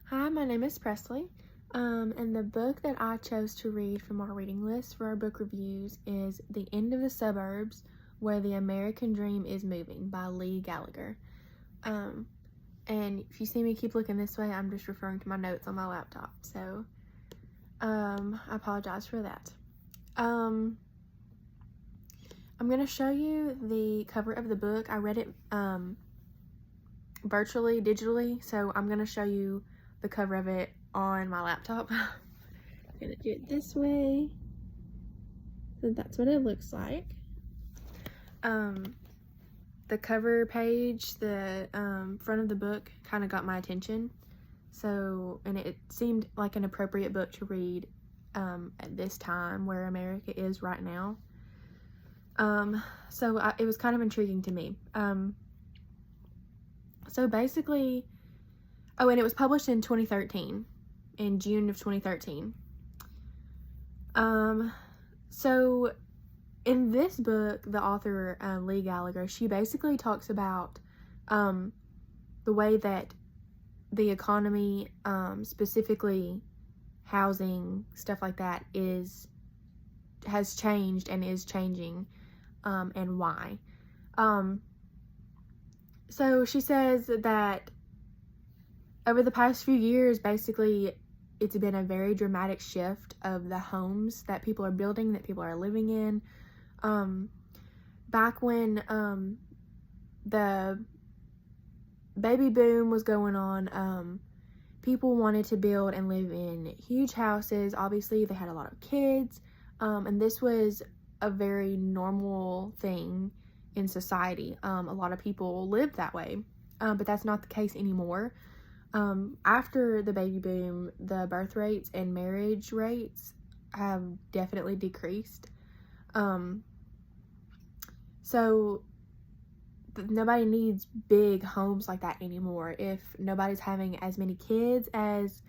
Hi, my name is Presley, and the book that I chose to read from our reading list for our book reviews is The End of the Suburbs, Where the American Dream is Moving by Lee Gallagher. And if you see me keep looking this way, I'm just referring to my notes on my laptop, so I apologize for that. I'm going to show you the cover of the book. I read it digitally, so I'm going to show you the cover of it on my laptop. I'm gonna do it this way. So that's what it looks like. The cover page, the front of the book kind of got my attention. So, and it seemed like an appropriate book to read at this time where America is right now. It was kind of intriguing to me. So basically, and it was published in 2013, in June of 2013. So in this book, the author, Lee Gallagher, she basically talks about the way that the economy, specifically housing, stuff like that, has changed and is changing, and why. So she says that over the past few years, basically, it's been a very dramatic shift of the homes that people are building, that people are living in. Back when the baby boom was going on, people wanted to build and live in huge houses. Obviously, they had a lot of kids, and this was a very normal thing in society. A lot of people lived that way, but that's not the case anymore. After the baby boom, the birth rates and marriage rates have definitely decreased. So nobody needs big homes like that anymore. If nobody's having as many kids as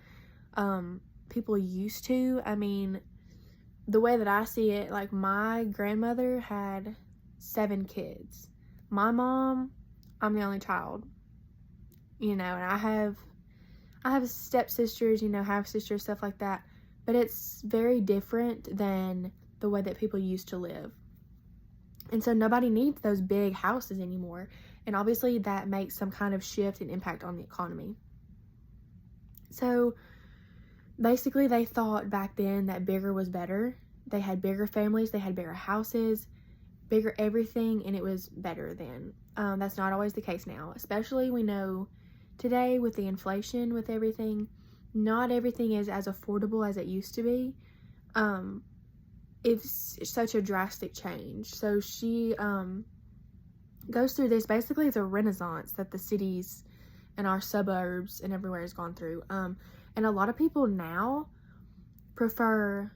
people used to, I mean, the way that I see it, like my grandmother had 7 kids. My mom, I'm the only child, and I have stepsisters, half sisters, stuff like that, but it's very different than the way that people used to live. And so nobody needs those big houses anymore, and obviously that makes some kind of shift and impact on the economy. So basically they thought back then that bigger was better. They had bigger families, they had bigger houses, bigger everything, and it was better then. That's not always the case now, especially we know today with the inflation, with everything, not everything is as affordable as it used to be. It's such a drastic change. So she goes through this. Basically, it's a renaissance that the cities and our suburbs and everywhere has gone through. And a lot of people now prefer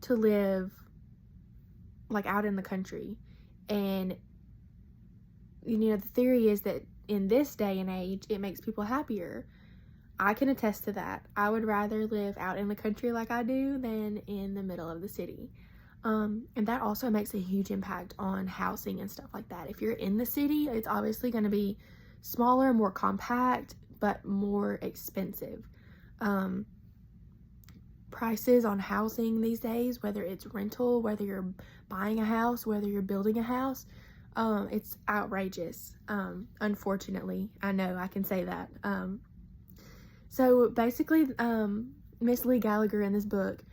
to live like out in the country. And the theory is that in this day and age, it makes people happier. I can attest to that. I would rather live out in the country like I do than in the middle of the city. And that also makes a huge impact on housing and stuff like that. If you're in the city, it's obviously going to be smaller, more compact, but more expensive. Prices on housing these days, whether it's rental, whether you're buying a house, whether you're building a house, it's outrageous. Unfortunately, I know I can say that. So basically, Miss Lee Gallagher in this book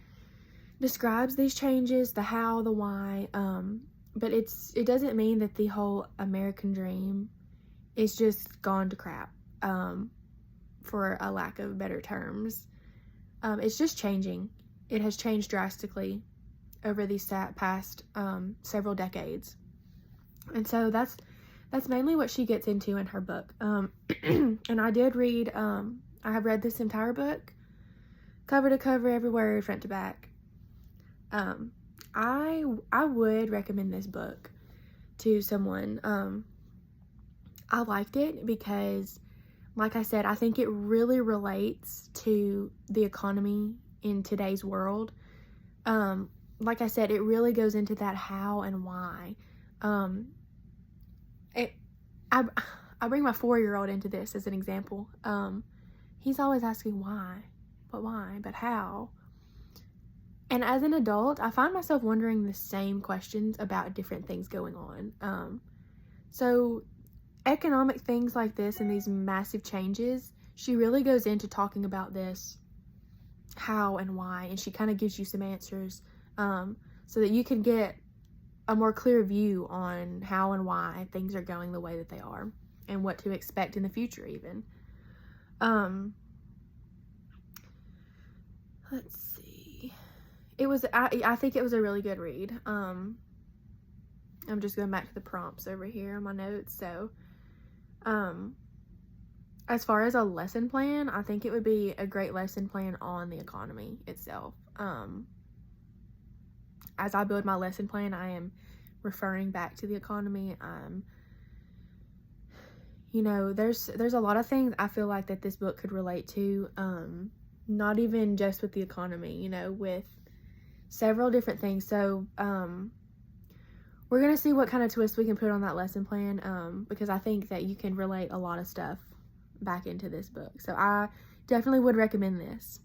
describes these changes, the how, the why, but it doesn't mean that the whole American dream is just gone to crap, for a lack of better terms. It's just changing. It has changed drastically over these past several decades. And so that's mainly what she gets into in her book. And I did read, I have read this entire book, cover to cover, everywhere, front to back. I would recommend this book to someone. I liked it because, like I said, I think it really relates to the economy in today's world. Like I said, it really goes into that how and why. I bring my 4-year-old into this as an example. he's always asking why, but how? And as an adult, I find myself wondering the same questions about different things going on. So economic things like this and these massive changes, she really goes into talking about this, how and why, and she kind of gives you some answers so that you can get a more clear view on how and why things are going the way that they are and what to expect in the future even. Let's see. I think it was a really good read. I'm just going back to the prompts over here on my notes. So, as far as a lesson plan, I think it would be a great lesson plan on the economy itself. As I build my lesson plan, I am referring back to the economy. There's a lot of things I feel like that this book could relate to. Not even just with the economy, with several different things. So, we're going to see what kind of twist we can put on that lesson plan, because I think that you can relate a lot of stuff back into this book. So I definitely would recommend this.